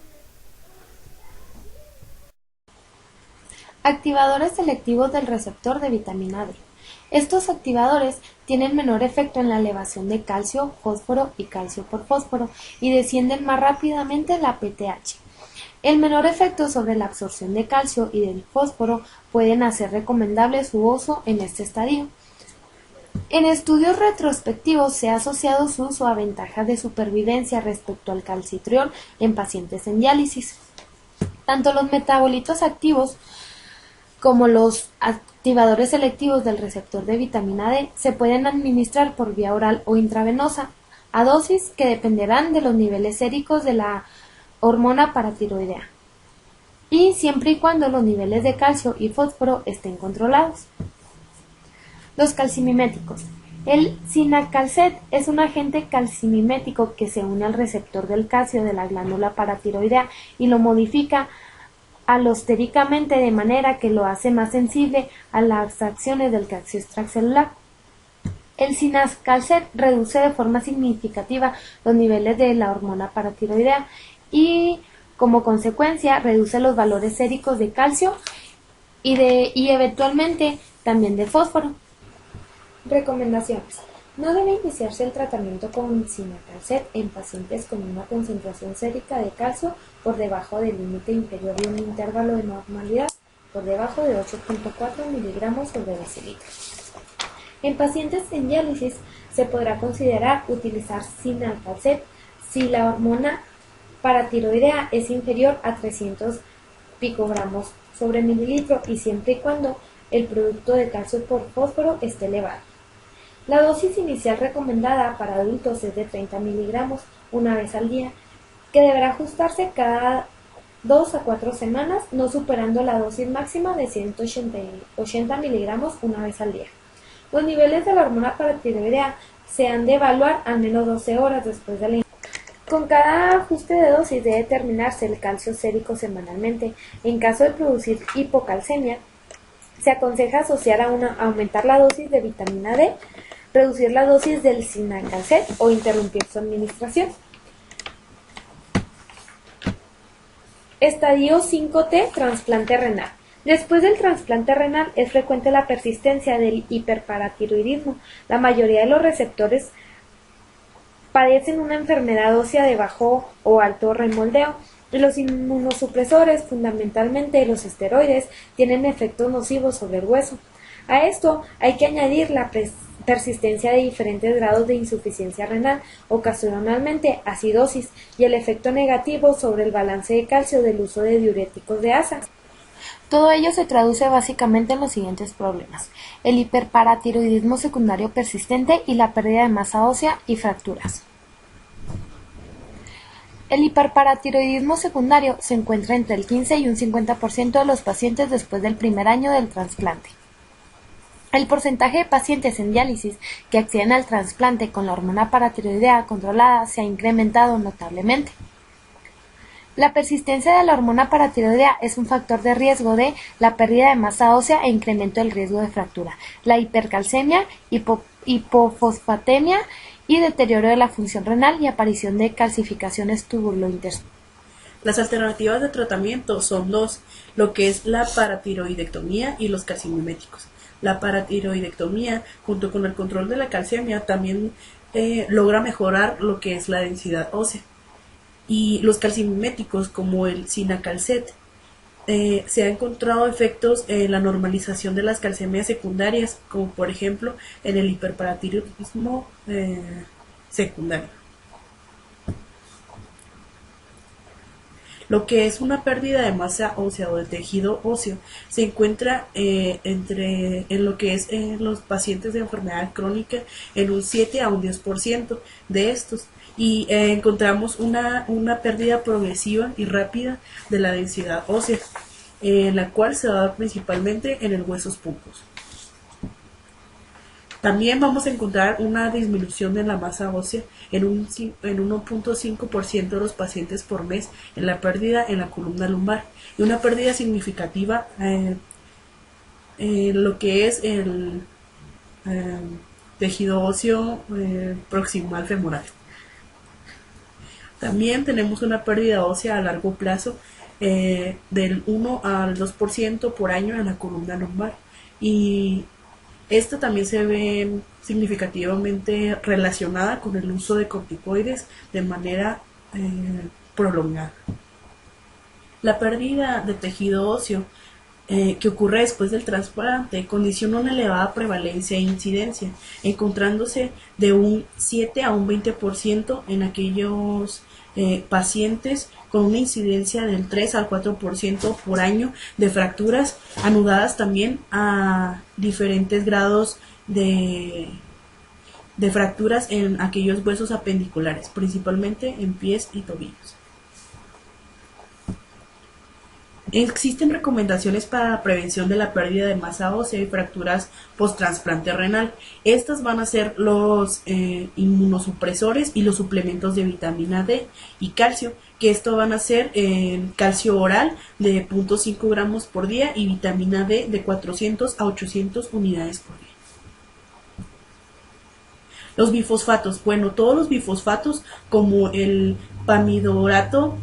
Activadores selectivos del receptor de vitamina D. Estos activadores tienen menor efecto en la elevación de calcio, fósforo y calcio por fósforo y descienden más rápidamente la PTH. El menor efecto sobre la absorción de calcio y del fósforo pueden hacer recomendable su uso en este estadio. En estudios retrospectivos se ha asociado su uso a ventajas de supervivencia respecto al calcitriol en pacientes en diálisis. Tanto los metabolitos activos como los activadores selectivos del receptor de vitamina D se pueden administrar por vía oral o intravenosa a dosis que dependerán de los niveles séricos de la hormona paratiroidea y siempre y cuando los niveles de calcio y fósforo estén controlados. Los calcimiméticos. El cinacalcet es un agente calcimimético que se une al receptor del calcio de la glándula paratiroidea y lo modifica alostéricamente de manera que lo hace más sensible a las acciones del calcio extracelular. El cinacalcet reduce de forma significativa los niveles de la hormona paratiroidea y, como consecuencia, reduce los valores séricos de calcio y eventualmente también de fósforo. Recomendaciones. No debe iniciarse el tratamiento con cinacalcet en pacientes con una concentración sérica de calcio por debajo del límite inferior de un intervalo de normalidad, por debajo de 8.4 miligramos sobre decilitro. En pacientes en diálisis se podrá considerar utilizar cinacalcet si la hormona paratiroidea es inferior a 300 picogramos sobre mililitro y siempre y cuando el producto de calcio por fósforo esté elevado. La dosis inicial recomendada para adultos es de 30 miligramos una vez al día, que deberá ajustarse cada 2 a 4 semanas, no superando la dosis máxima de 180 miligramos una vez al día. Los niveles de la hormona paratiroidea se han de evaluar al menos 12 horas después de la Con cada ajuste de dosis debe determinarse el calcio sérico semanalmente. En caso de producir hipocalcemia, se aconseja asociar aumentar la dosis de vitamina D, reducir la dosis del cinacalcet o interrumpir su administración. Estadio 5T, trasplante renal. Después del trasplante renal es frecuente la persistencia del hiperparatiroidismo. La mayoría de los receptores padecen una enfermedad ósea de bajo o alto remoldeo. Y los inmunosupresores, fundamentalmente los esteroides, tienen efectos nocivos sobre el hueso. A esto hay que añadir la persistencia de diferentes grados de insuficiencia renal, ocasionalmente acidosis, y el efecto negativo sobre el balance de calcio del uso de diuréticos de asa. Todo ello se traduce básicamente en los siguientes problemas: el hiperparatiroidismo secundario persistente y la pérdida de masa ósea y fracturas. El hiperparatiroidismo secundario se encuentra entre el 15 y un 50% de los pacientes después del primer año del trasplante. El porcentaje de pacientes en diálisis que acceden al trasplante con la hormona paratiroidea controlada se ha incrementado notablemente. La persistencia de la hormona paratiroidea es un factor de riesgo de la pérdida de masa ósea e incremento del riesgo de fractura, la hipercalcemia, hipofosfatemia y deterioro de la función renal y aparición de calcificaciones tubulointersticiales. Las alternativas de tratamiento son dos, lo que es la paratiroidectomía y los calcimiméticos. La paratiroidectomía, junto con el control de la calcemia, también logra mejorar lo que es la densidad ósea. Y los calcimiméticos, como el cinacalcet, se ha encontrado efectos en la normalización de las calcemias secundarias, como por ejemplo en el hiperparatiroidismo secundario. Lo que es una pérdida de masa ósea o de tejido óseo se encuentra en lo que es los pacientes de enfermedad crónica en un 7 a un 10% de estos, y encontramos una pérdida progresiva y rápida de la densidad ósea, la cual se da principalmente en el huesos puncos. También vamos a encontrar una disminución de la masa ósea en un 1.5% de los pacientes por mes en la pérdida en la columna lumbar, y una pérdida significativa en lo que es el tejido óseo proximal femoral. También tenemos una pérdida ósea a largo plazo del 1 al 2% por año en la columna lumbar, y esta también se ve significativamente relacionada con el uso de corticoides de manera prolongada. La pérdida de tejido óseo que ocurre después del trasplante condiciona una elevada prevalencia e incidencia, encontrándose de un 7 a un 20% en aquellos pacientes con una incidencia del 3 al 4% por año de fracturas anudadas también a diferentes grados de fracturas en aquellos huesos apendiculares, principalmente en pies y tobillos. Existen recomendaciones para la prevención de la pérdida de masa ósea y fracturas post-trasplante renal. Estas van a ser los inmunosupresores y los suplementos de vitamina D y calcio, que esto van a ser calcio oral de 0.5 gramos por día y vitamina D de 400 a 800 unidades por día. Los bifosfatos, bueno, todos los bifosfatos como el pamidorato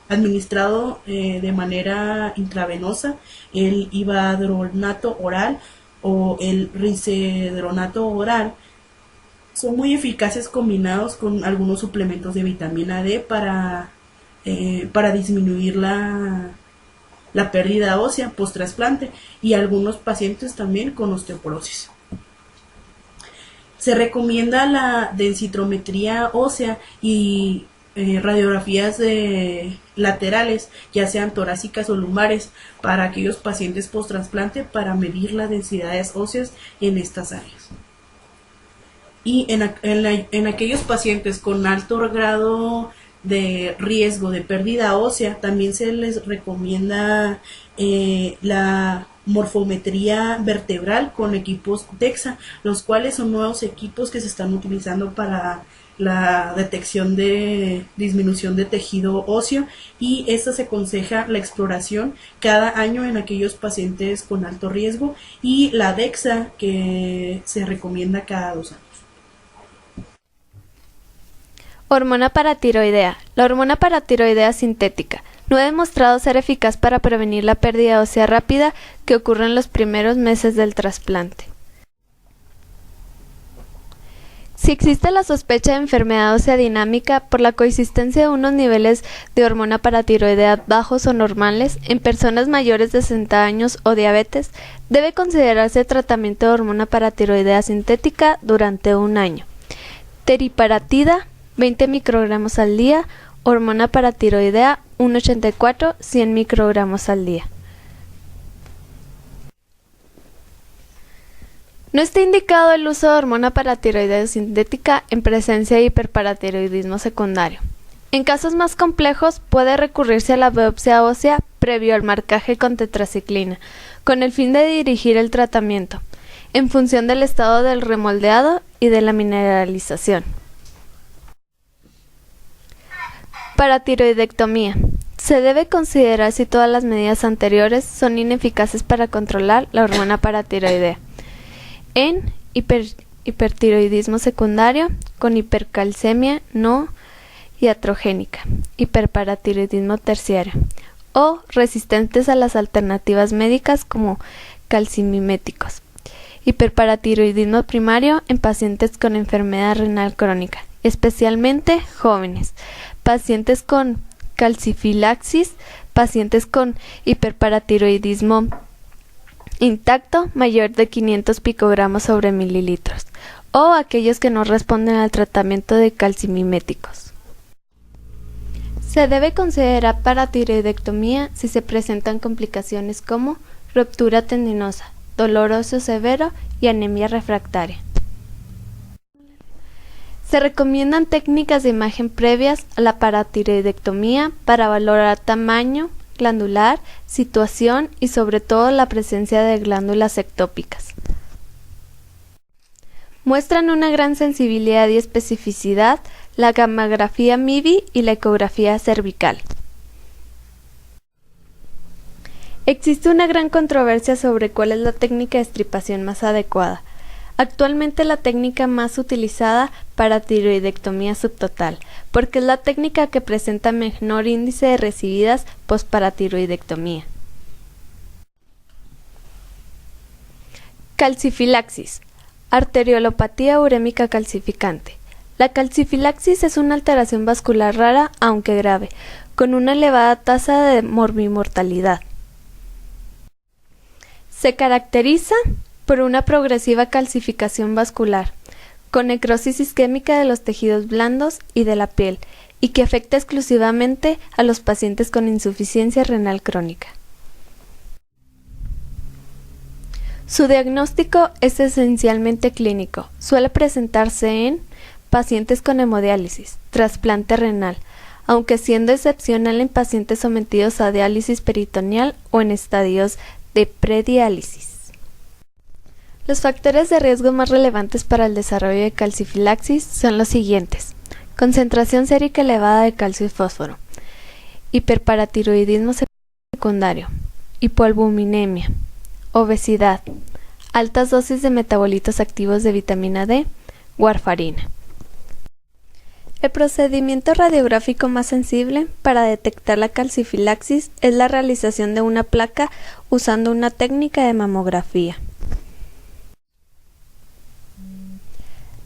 administrado de manera intravenosa, el ivadronato oral o el risedronato oral, son muy eficaces combinados con algunos suplementos de vitamina D para disminuir la pérdida ósea post-trasplante y algunos pacientes también con osteoporosis. Se recomienda la densitometría ósea y radiografías laterales, ya sean torácicas o lumbares, para aquellos pacientes post-trasplante para medir las densidades óseas en estas áreas. Y en aquellos pacientes con alto grado de riesgo de pérdida ósea, también se les recomienda la morfometría vertebral con equipos DEXA, los cuales son nuevos equipos que se están utilizando para la detección de disminución de tejido óseo, y esta se aconseja la exploración cada año en aquellos pacientes con alto riesgo, y la DEXA que se recomienda cada 2 años. Hormona paratiroidea. La hormona paratiroidea sintética no ha demostrado ser eficaz para prevenir la pérdida ósea rápida que ocurre en los primeros meses del trasplante. Si existe la sospecha de enfermedad ósea dinámica por la coexistencia de unos niveles de hormona paratiroidea bajos o normales en personas mayores de 60 años o diabetes, debe considerarse tratamiento de hormona paratiroidea sintética durante 1 año. Teriparatida, 20 microgramos al día, hormona paratiroidea 1,84, 100 microgramos al día. No está indicado el uso de hormona paratiroidea sintética en presencia de hiperparatiroidismo secundario. En casos más complejos puede recurrirse a la biopsia ósea previo al marcaje con tetraciclina, con el fin de dirigir el tratamiento, en función del estado del remoldeado y de la mineralización. Paratiroidectomía. Se debe considerar si todas las medidas anteriores son ineficaces para controlar la hormona paratiroidea. En hipertiroidismo secundario, con hipercalcemia no iatrogénica, hiperparatiroidismo terciario, o resistentes a las alternativas médicas como calcimiméticos. Hiperparatiroidismo primario en pacientes con enfermedad renal crónica, especialmente jóvenes, pacientes con calcifilaxis, pacientes con hiperparatiroidismo intacto mayor de 500 picogramos sobre mililitros, o aquellos que no responden al tratamiento de calcimiméticos. Se debe considerar paratiroidectomía si se presentan complicaciones como ruptura tendinosa, dolor óseo severo y anemia refractaria. Se recomiendan técnicas de imagen previas a la paratiroidectomía para valorar tamaño glandular, situación y sobre todo la presencia de glándulas ectópicas. Muestran una gran sensibilidad y especificidad la gammagrafía MIVI y la ecografía cervical. Existe una gran controversia sobre cuál es la técnica de estripación más adecuada. Actualmente la técnica más utilizada para tiroidectomía subtotal, porque es la técnica que presenta menor índice de recidivas postparatiroidectomía. Calcifilaxis. Arteriolopatía urémica calcificante. La calcifilaxis es una alteración vascular rara, aunque grave, con una elevada tasa de morbimortalidad. Se caracteriza por una progresiva calcificación vascular, con necrosis isquémica de los tejidos blandos y de la piel, y que afecta exclusivamente a los pacientes con insuficiencia renal crónica. Su diagnóstico es esencialmente clínico. Suele presentarse en pacientes con hemodiálisis, trasplante renal, aunque siendo excepcional en pacientes sometidos a diálisis peritoneal o en estadios de prediálisis. Los factores de riesgo más relevantes para el desarrollo de calcifilaxis son los siguientes: concentración sérica elevada de calcio y fósforo, hiperparatiroidismo secundario, hipoalbuminemia, obesidad, altas dosis de metabolitos activos de vitamina D, warfarina. El procedimiento radiográfico más sensible para detectar la calcifilaxis es la realización de una placa usando una técnica de mamografía.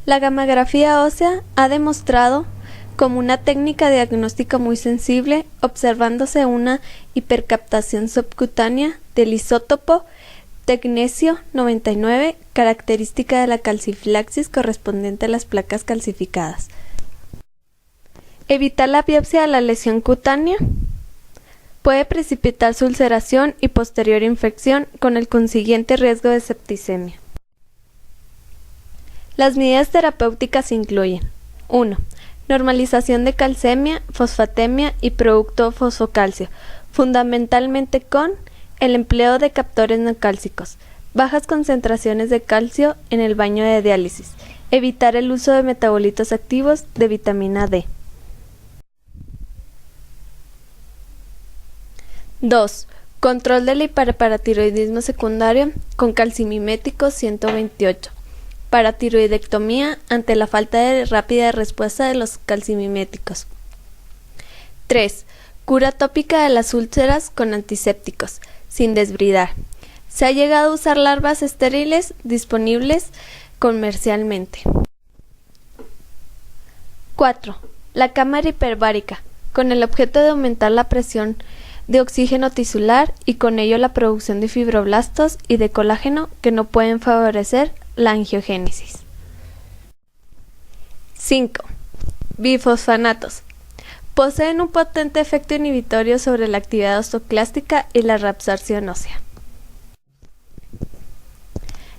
La gammagrafía ósea ha demostrado como una técnica diagnóstica muy sensible, observándose una hipercaptación subcutánea del isótopo tecnesio 99, característica de la calcifilaxis correspondiente a las placas calcificadas. Evitar la biopsia de la lesión cutánea puede precipitar su ulceración y posterior infección, con el consiguiente riesgo de septicemia. Las medidas terapéuticas incluyen 1. Normalización de calcemia, fosfatemia y producto fosfocalcio, fundamentalmente con el empleo de captores no cálcicos, bajas concentraciones de calcio en el baño de diálisis, evitar el uso de metabolitos activos de vitamina D. 2. Control del hiperparatiroidismo secundario con calcimimético 128. Paratiroidectomía ante la falta de rápida respuesta de los calcimiméticos. 3. Cura tópica de las úlceras con antisépticos, sin desbridar. Se ha llegado a usar larvas estériles disponibles comercialmente. 4. La cámara hiperbárica, con el objeto de aumentar la presión de oxígeno tisular y con ello la producción de fibroblastos y de colágeno que no pueden favorecer la angiogénesis. 5. Bifosfanatos. Poseen un potente efecto inhibitorio sobre la actividad osteoclástica y la reabsorción ósea.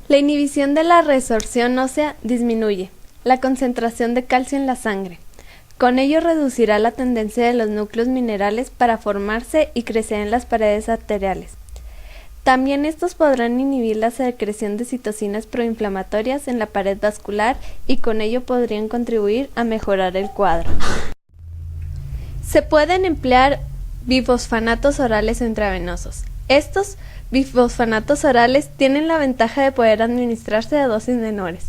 La inhibición de la resorción ósea disminuye la concentración de calcio en la sangre. Con ello reducirá la tendencia de los núcleos minerales para formarse y crecer en las paredes arteriales. También estos podrán inhibir la secreción de citocinas proinflamatorias en la pared vascular y con ello podrían contribuir a mejorar el cuadro. Se pueden emplear bifosfanatos orales o intravenosos. Estos bifosfanatos orales tienen la ventaja de poder administrarse a dosis menores.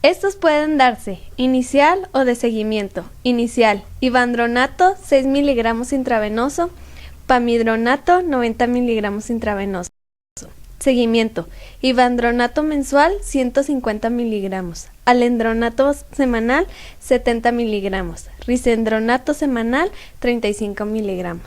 Estos pueden darse inicial o de seguimiento. Inicial: ivandronato 6 mg intravenoso, pamidronato 90 mg intravenoso. Seguimiento: ivandronato mensual 150 mg, alendronato semanal 70 mg, risendronato semanal 35 mg.